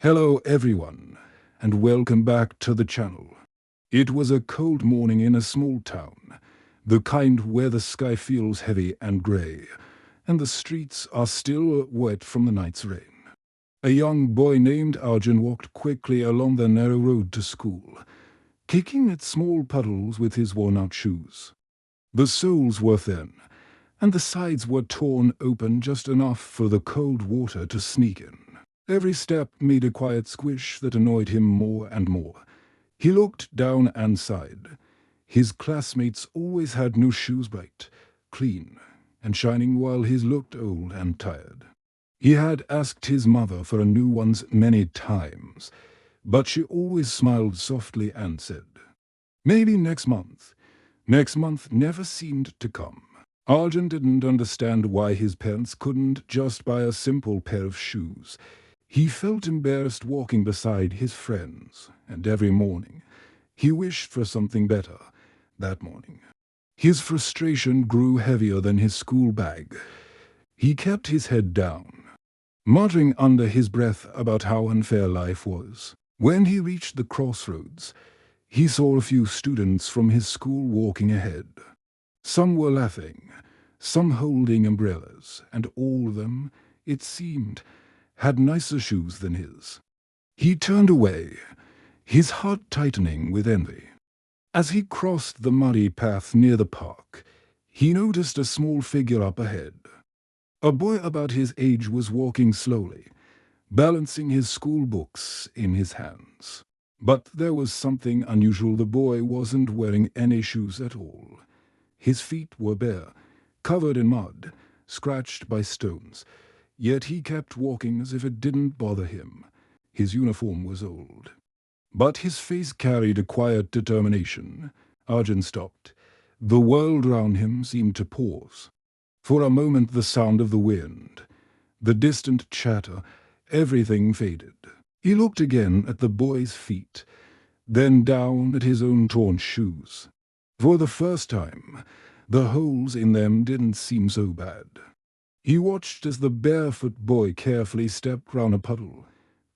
Hello everyone, and welcome back to the channel. It was a cold morning in a small town, the kind where the sky feels heavy and grey, and the streets are still wet from the night's rain. A young boy named Arjun walked quickly along the narrow road to school, kicking at small puddles with his worn-out shoes. The soles were thin, and the sides were torn open just enough for the cold water to sneak in. Every step made a quiet squish that annoyed him more and more. He looked down and sighed. His classmates always had new shoes bright, clean, and shining, while his looked old and tired. He had asked his mother for a new ones many times, but she always smiled softly and said, "Maybe next month." Next month never seemed to come. Arjun didn't understand why his parents couldn't just buy a simple pair of shoes. He felt embarrassed walking beside his friends, and every morning he wished for something better that morning. His frustration grew heavier than his school bag. He kept his head down, muttering under his breath about how unfair life was. When he reached the crossroads, he saw a few students from his school walking ahead. Some were laughing, some holding umbrellas, and all of them, it seemed, had nicer shoes than his. He turned away, his heart tightening with envy. As he crossed the muddy path near the park, he noticed a small figure up ahead. A boy about his age was walking slowly, balancing his school books in his hands. But there was something unusual. The boy wasn't wearing any shoes at all. His feet were bare, covered in mud, scratched by stones. Yet he kept walking as if it didn't bother him. His uniform was old, but his face carried a quiet determination. Arjun stopped. The world round him seemed to pause. For a moment the sound of the wind, the distant chatter, everything faded. He looked again at the boy's feet, then down at his own torn shoes. For the first time, the holes in them didn't seem so bad. He watched as the barefoot boy carefully stepped round a puddle,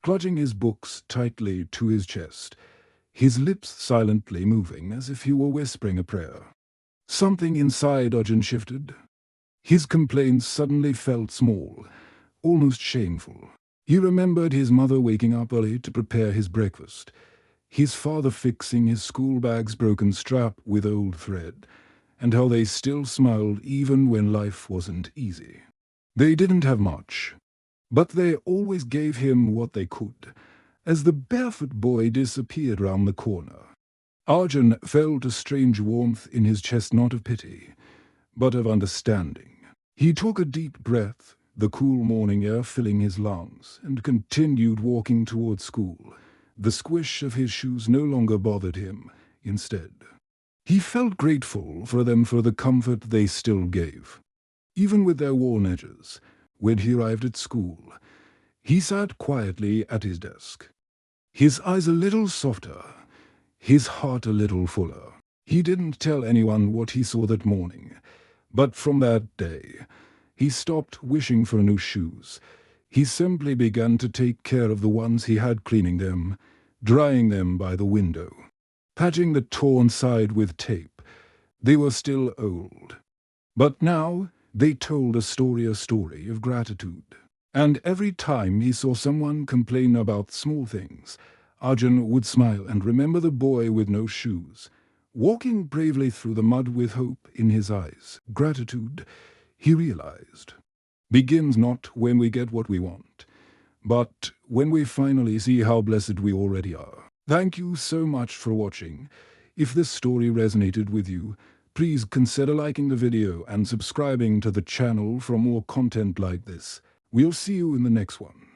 clutching his books tightly to his chest, his lips silently moving as if he were whispering a prayer. Something inside Arjun shifted. His complaints suddenly felt small, almost shameful. He remembered his mother waking up early to prepare his breakfast, his father fixing his school bag's broken strap with old thread, and how they still smiled even when life wasn't easy. They didn't have much, but they always gave him what they could. As the barefoot boy disappeared round the corner, Arjun felt a strange warmth in his chest, not of pity, but of understanding. He took a deep breath, the cool morning air filling his lungs, and continued walking towards school. The squish of his shoes no longer bothered him. Instead, he felt grateful for them, for the comfort they still gave. Even with their worn edges, when he arrived at school, he sat quietly at his desk, his eyes a little softer, his heart a little fuller. He didn't tell anyone what he saw that morning, but from that day, he stopped wishing for new shoes. He simply began to take care of the ones he had, cleaning them, drying them by the window, patching the torn side with tape. They were still old, but now they told a story of gratitude. And every time he saw someone complain about small things, Arjun would smile and remember the boy with no shoes, walking bravely through the mud with hope in his eyes. Gratitude, he realized, begins not when we get what we want, but when we finally see how blessed we already are. Thank you so much for watching. If this story resonated with you, please consider liking the video and subscribing to the channel for more content like this. We'll see you in the next one.